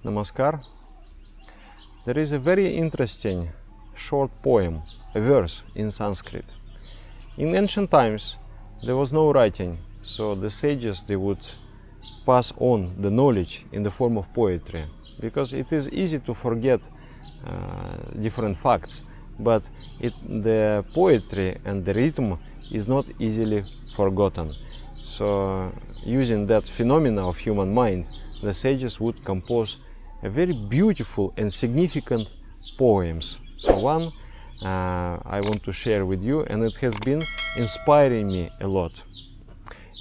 Namaskar. There is a very interesting short poem, a verse in Sanskrit. In ancient times, there was no writing, so the sages, they would pass on the knowledge in the form of poetry, because it is easy to forget different facts, but the poetry and the rhythm is not easily forgotten. So using that phenomena of human mind, the sages would compose a very beautiful and significant poems. So one I want to share with you, and it has been inspiring me a lot.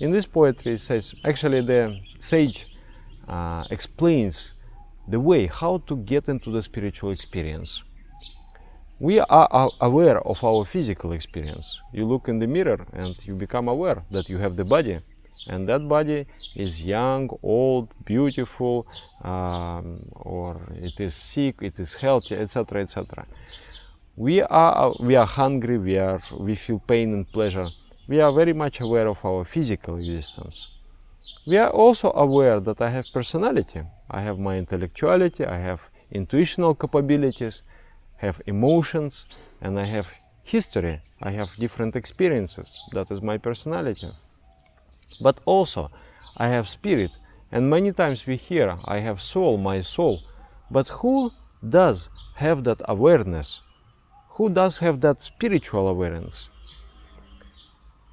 In this poetry it says, actually the sage explains the way how to get into the spiritual experience. We are aware of our physical experience. You look in the mirror and you become aware that you have the body, and that body is young, old, beautiful, or it is sick, it is healthy, etc., etc. We are hungry, we feel pain and pleasure. We are very much aware of our physical existence. We are also aware that I have personality. I have my intellectuality, I have intuitional capabilities, have emotions, and I have history. I have different experiences. That is my personality. But also, I have spirit, and many times we hear, I have soul, my soul. But who does have that awareness? Who does have that spiritual awareness?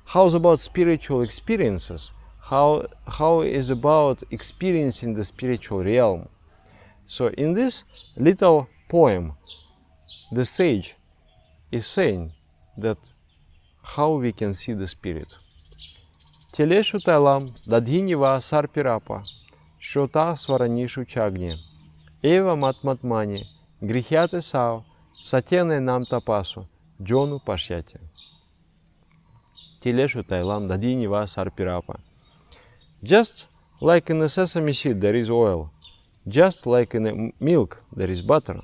How's about spiritual experiences? How is about experiencing the spiritual realm? So in this little poem, the sage is saying that how we can see the spirit. Телешу талам дадхинива сарпирапа, шота сваранишу чагни, эва матматмани, грехяте сау, сатяне нам тапасу, джону пашяте. Телешу талам дадхинива сарпирапа. Just like in the sesame seed there is oil, just like in the milk there is butter,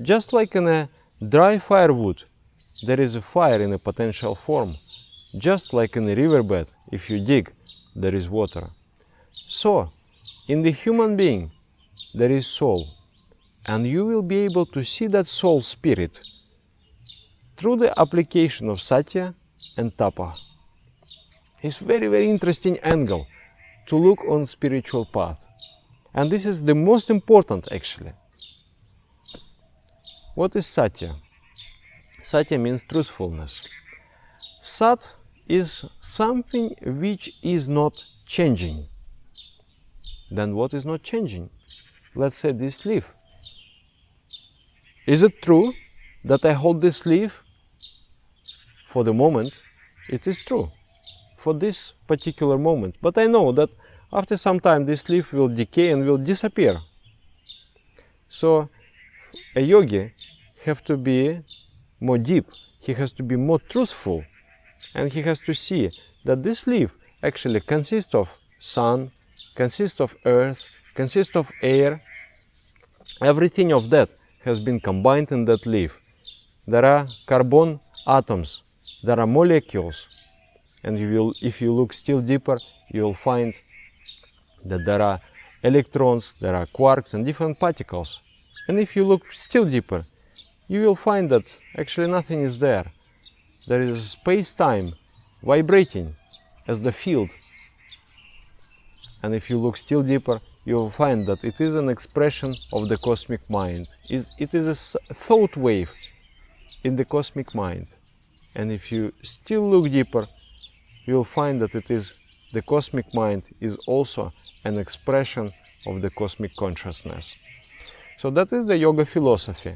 just like in a dry firewood there is a fire in a potential form, just like in a riverbed, if you dig, there is water. So, in the human being, there is soul, and you will be able to see that soul spirit through the application of Satya and Tapah. It's very, very interesting angle to look on spiritual path. And this is the most important actually. What is Satya? Satya means truthfulness. Sat is something which is not changing. Then what is not changing? Let's say this leaf. Is it true that I hold this leaf? For the moment, it is true. For this particular moment. But I know that after some time this leaf will decay and will disappear. So a yogi has to be more deep. He has to be more truthful. And he has to see that this leaf actually consists of sun, consists of earth, consists of air. Everything of that has been combined in that leaf. There are carbon atoms, there are molecules, and if you look still deeper, you will find that there are electrons, there are quarks and different particles. And if you look still deeper, you will find that actually nothing is there. There is a space-time vibrating as the field. And if you look still deeper, you will find that it is an expression of the cosmic mind. It is a thought wave in the cosmic mind. And if you still look deeper, you will find that the cosmic mind is also an expression of the cosmic consciousness. So that is the yoga philosophy.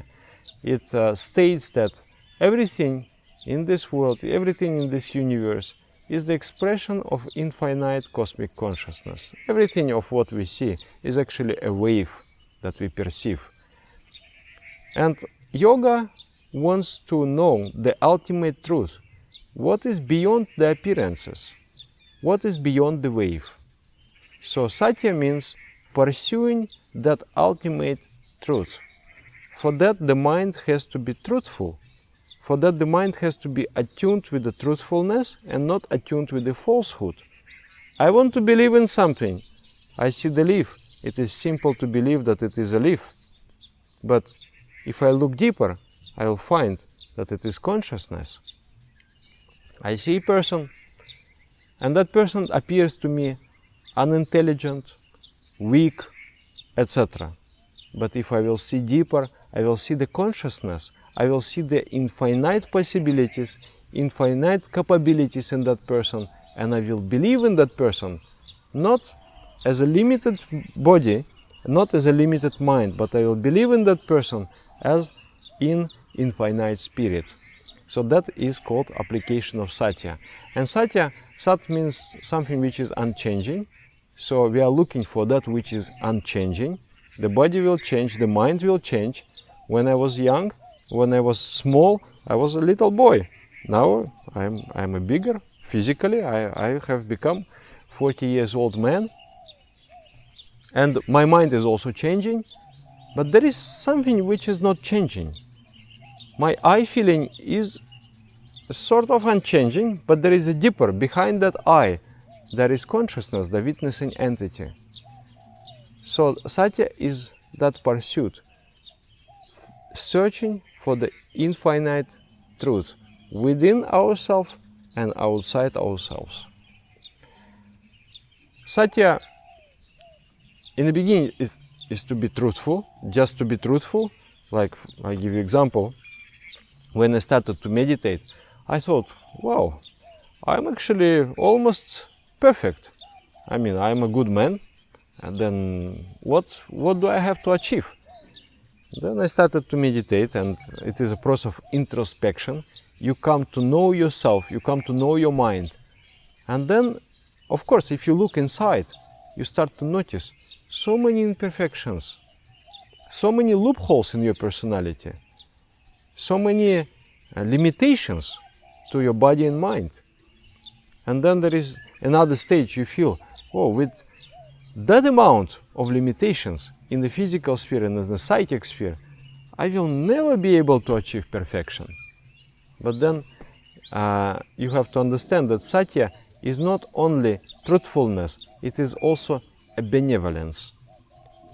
It states that everything in this world, everything in this universe is the expression of infinite cosmic consciousness. Everything of what we see is actually a wave that we perceive. And yoga wants to know the ultimate truth. What is beyond the appearances? What is beyond the wave? So Satya means pursuing that ultimate truth. For that the mind has to be truthful. For that the mind has to be attuned with the truthfulness and not attuned with the falsehood. I want to believe in something. I see the leaf. it is simple to believe that it is a leaf. But if I look deeper, I will find that it is consciousness. I see a person, and that person appears to me unintelligent, weak, etc. But if I will see deeper, I will see the consciousness, I will see the infinite possibilities, infinite capabilities in that person, and I will believe in that person, not as a limited body, not as a limited mind, but I will believe in that person as in infinite spirit. So that is called application of Satya. And Satya, Sat means something which is unchanging. So we are looking for that which is unchanging. The body will change, the mind will change. When I was young, when I was small, I was a little boy. Now I'm a bigger, physically, I have become 40 years old man. And my mind is also changing, but there is something which is not changing. My I feeling is sort of unchanging, but there is a deeper, behind that I, there is consciousness, the witnessing entity. So Satya is that pursuit, searching for the infinite truth within ourselves and outside ourselves. Satya, in the beginning, is to be truthful, just to be truthful. Like, I give you example. When I started to meditate, I thought, wow, I'm actually almost perfect. I mean, I'm a good man. And then what do I have to achieve? Then I started to meditate, and it is a process of introspection. You come to know yourself, you come to know your mind. And then, of course, if you look inside, you start to notice so many imperfections, so many loopholes in your personality, so many limitations to your body and mind. And then there is another stage, you feel, oh, with that amount of limitations in the physical sphere and in the psychic sphere, I will never be able to achieve perfection. But then you have to understand that Satya is not only truthfulness, it is also a benevolence.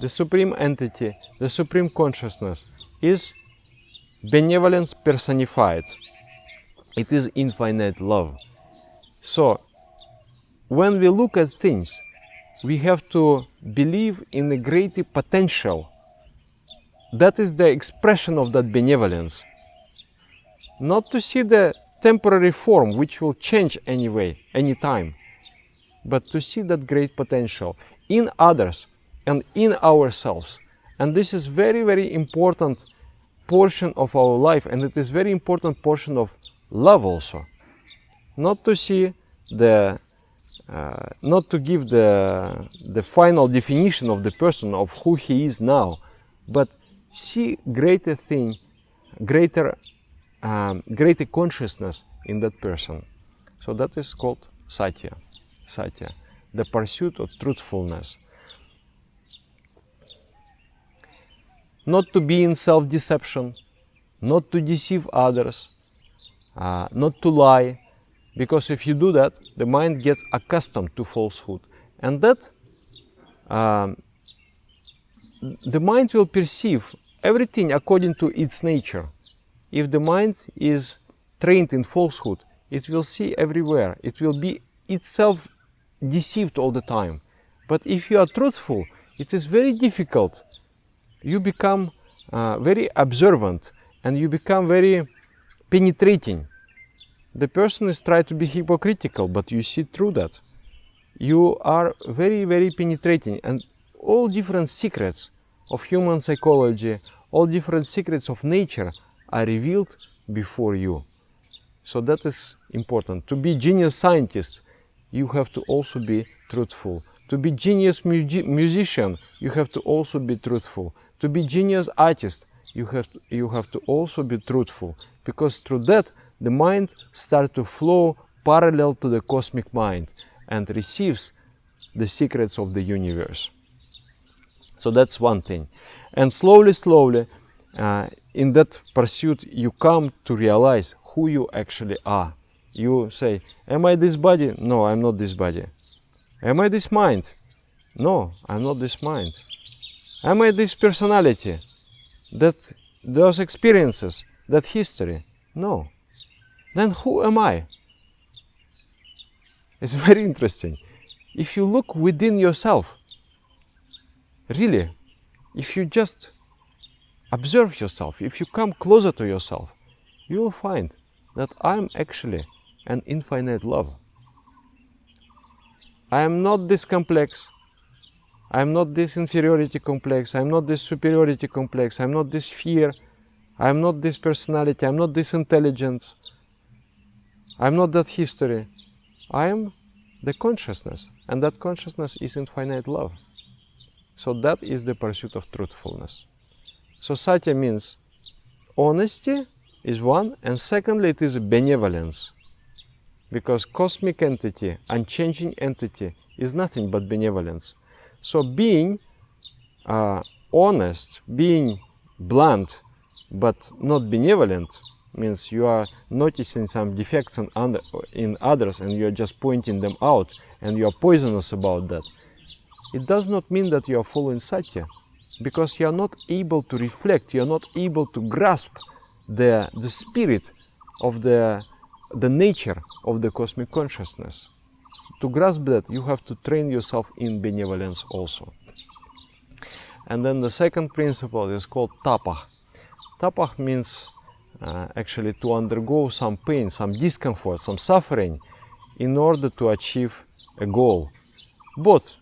The supreme entity, the supreme consciousness is benevolence personified. It is infinite love. So, when we look at things, we have to believe in the greater potential. That is the expression of that benevolence. Not to see the temporary form which will change anyway, anytime, but to see that great potential in others and in ourselves. And this is very, very important portion of our life, and it is very important portion of love also. Not to see the not to give the final definition of the person, of who he is now, but see greater thing, greater consciousness in that person. So that is called Satya. Satya, the pursuit of truthfulness. Not to be in self-deception, not to deceive others, not to lie, because if you do that, the mind gets accustomed to falsehood, and that the mind will perceive everything according to its nature. If the mind is trained in falsehood, it will see everywhere. It will be itself deceived all the time. But if you are truthful, it is very difficult. You become very observant, and you become very penetrating. The person is trying to be hypocritical, but you see through that. You are very, very penetrating, and all different secrets of human psychology, all different secrets of nature are revealed before you. So that is important. To be genius scientist, you have to also be truthful. To be genius musician, you have to also be truthful. To be genius artist, you have to also be truthful, because through that the mind starts to flow parallel to the cosmic mind and receives the secrets of the universe. So that's one thing. And slowly, slowly, in that pursuit, you come to realize who you actually are. You say, am I this body? No, I'm not this body. Am I this mind? No, I'm not this mind. Am I this personality? Those experiences? That history? No. Then who am I? It's very interesting. If you look within yourself, really, if you just observe yourself, if you come closer to yourself, you will find that I'm actually an infinite love. I am not this complex. I am not this inferiority complex. I am not this superiority complex. I am not this fear. I am not this personality. I am not this intelligence. I am not that history. I am the consciousness, and that consciousness is infinite love. So that is the pursuit of truthfulness. So Satya means honesty is one, and secondly it is benevolence. Because cosmic entity, unchanging entity, is nothing but benevolence. So being honest, being blunt, but not benevolent, means you are noticing some defects in others and you are just pointing them out and you are poisonous about that. It does not mean that you are following Satya, because you are not able to reflect, you are not able to grasp the spirit of the nature of the cosmic consciousness. To grasp that, you have to train yourself in benevolence also. And then the second principle is called Tapah. Tapah means actually to undergo some pain, some discomfort, some suffering in order to achieve a goal. Both.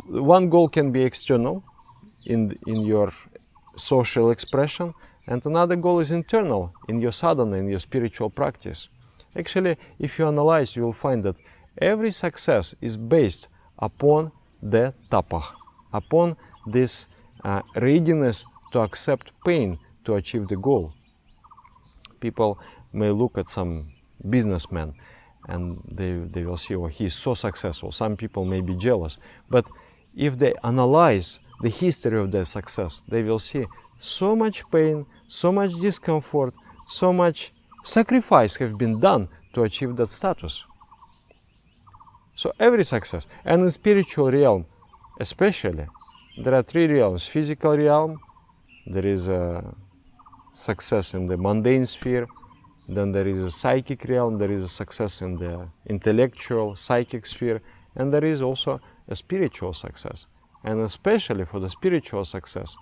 One goal can be external in your social expression, and another goal is internal in your sadhana, in your spiritual practice. Actually, if you analyze, you will find that every success is based upon the tapah, upon this readiness to accept pain to achieve the goal. People may look at some businessman and they will see, oh, he is so successful. Some people may be jealous. But if they analyze the history of their success, they will see so much pain, so much discomfort, so much sacrifice have been done to achieve that status. So every success, and in spiritual realm especially, there are three realms. Physical realm, there is a success in the mundane sphere, then there is a psychic realm, there is a success in the intellectual, psychic sphere, and there is also a spiritual success. And especially for the spiritual success,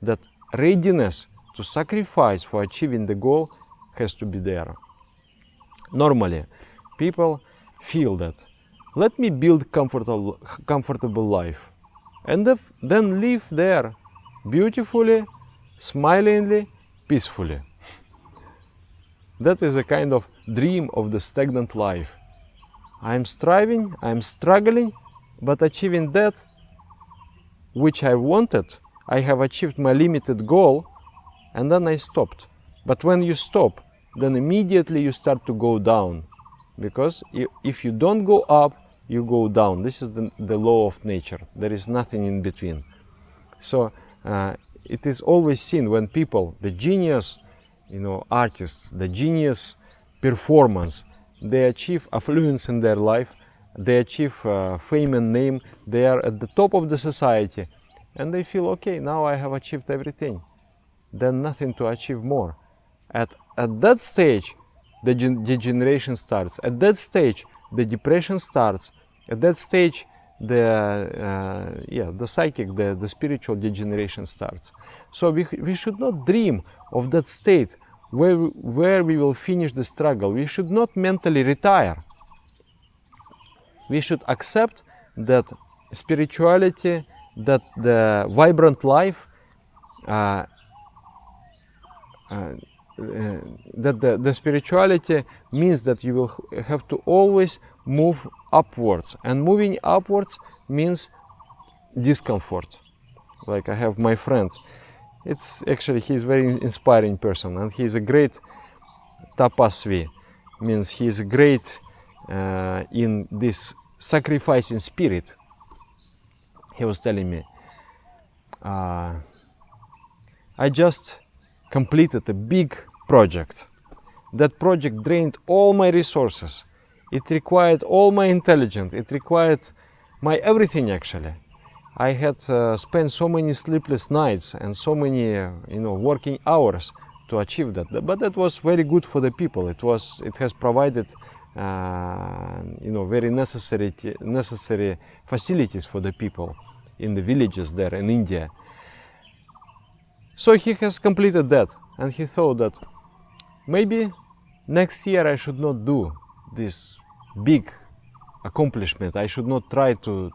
that readiness to sacrifice for achieving the goal has to be there. Normally, people feel that, let me build comfortable life, and then live there beautifully, smilingly, peacefully. That is a kind of dream of the stagnant life. I am striving, I am struggling, but achieving that which I wanted, I have achieved my limited goal, and then I stopped. But when you stop, then immediately you start to go down. Because if you don't go up, you go down. This is the law of nature. There is nothing in between. So it is always seen when people, the genius, artists, the genius performance, they achieve affluence in their life, they achieve fame and name, they are at the top of the society, and they feel, okay, now I have achieved everything. Then nothing to achieve more. At that stage, the degeneration starts. At that stage, the depression starts. At that stage, the psychic, the spiritual degeneration starts. So we should not dream of that state where we will finish the struggle. We should not mentally retire. We should accept that spirituality, that the vibrant life, that the spirituality means that you will have to always move upwards, and moving upwards means discomfort. Like I have my friend, he's a very inspiring person, and he's a great tapasvi, means he's great in this sacrificing spirit. He was telling me, I just completed a big project. That project drained all my resources. It required all my intelligence. It required my everything actually. I had spent so many sleepless nights and so many working hours to achieve that. But that was very good for the people. It has provided very necessary facilities for the people in the villages there in India. So he has completed that, and he thought that maybe next year I should not do this big accomplishment. I should not try to.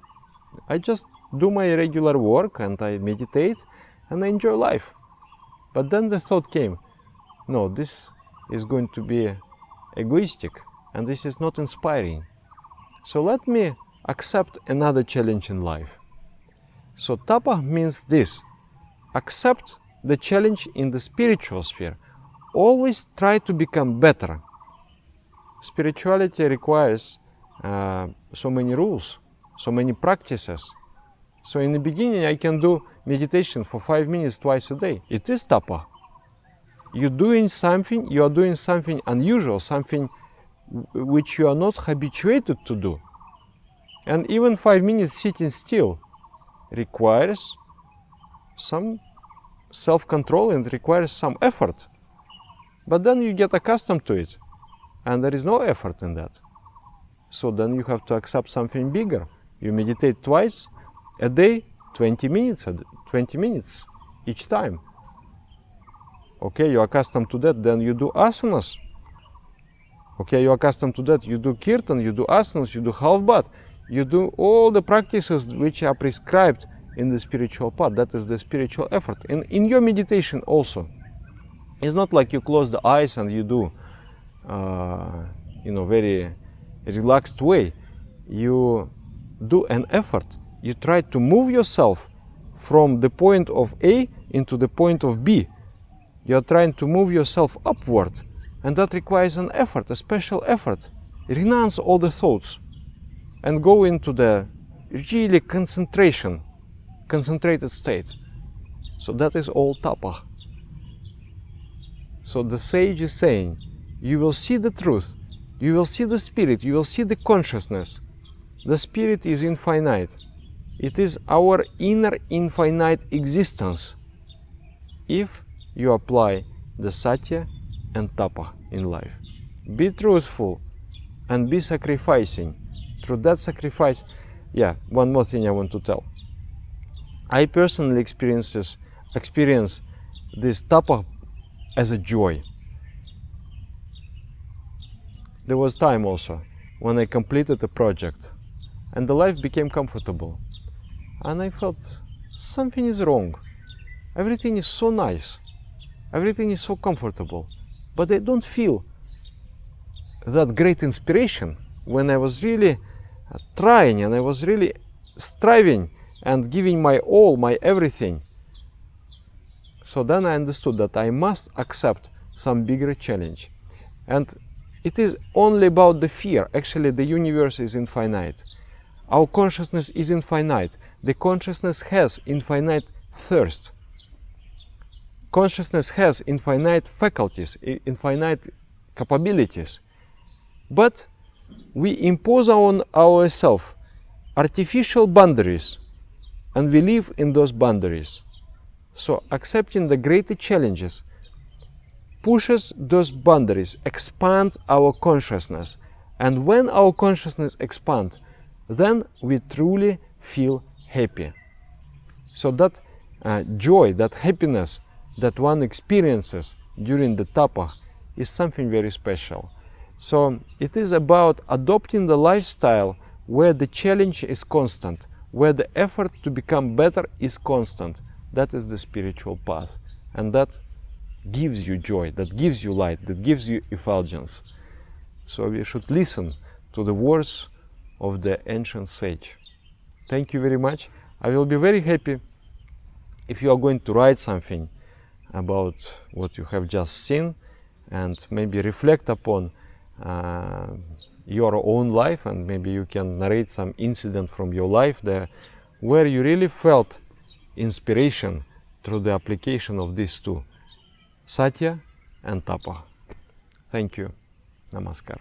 I just do my regular work and I meditate and I enjoy life. But then the thought came, no, this is going to be egoistic and this is not inspiring. So let me accept another challenge in life. So Tapah means this: accept the challenge in the spiritual sphere. Always try to become better. Spirituality requires so many rules, so many practices. So in the beginning I can do meditation for 5 minutes twice a day. It is Tapah. You are doing something unusual, something which you are not habituated to do. And even 5 minutes sitting still requires some self-control and requires some effort. But then you get accustomed to it, and there is no effort in that. So then you have to accept something bigger. You meditate twice a day, 20 minutes each time. Okay, you're accustomed to that, then you do asanas. Okay, you're accustomed to that, you do kirtan, you do asanas, you do half bath, you do all the practices which are prescribed in the spiritual path. That is the spiritual effort. And in your meditation also, it's not like you close the eyes and you do very relaxed way. You do an effort. You try to move yourself from the point of A into the point of B. You are trying to move yourself upward, and that requires an effort, a special effort. Renounce all the thoughts and go into the really concentrated state. So that is all Tapah. So the sage is saying, you will see the truth, you will see the spirit, you will see the consciousness. The spirit is infinite. It is our inner infinite existence. If you apply the Satya and Tapah in life. Be truthful and be sacrificing. Through that sacrifice, one more thing I want to tell. I personally experience this Tapah as a joy. There was time also when I completed a project and the life became comfortable. And I felt something is wrong. Everything is so nice. Everything is so comfortable. But I don't feel that great inspiration when I was really trying and I was really striving and giving my all, my everything. So then I understood that I must accept some bigger challenge. And it is only about the fear. Actually, the universe is infinite. Our consciousness is infinite. The consciousness has infinite thirst. Consciousness has infinite faculties, infinite capabilities. But we impose on ourselves artificial boundaries, and we live in those boundaries. So accepting the greater challenges pushes those boundaries, expand our consciousness. And when our consciousness expands, then we truly feel happy. So that joy, that happiness that one experiences during the Tapah is something very special. So it is about adopting the lifestyle where the challenge is constant, where the effort to become better is constant. That is the spiritual path, and that gives you joy, that gives you light, that gives you effulgence. So we should listen to the words of the ancient sage. Thank you very much. I will be very happy if you are going to write something about what you have just seen and maybe reflect upon your own life, and maybe you can narrate some incident from your life there where you really felt inspiration through the application of these two, Satya and Tapah. Thank you. Namaskar.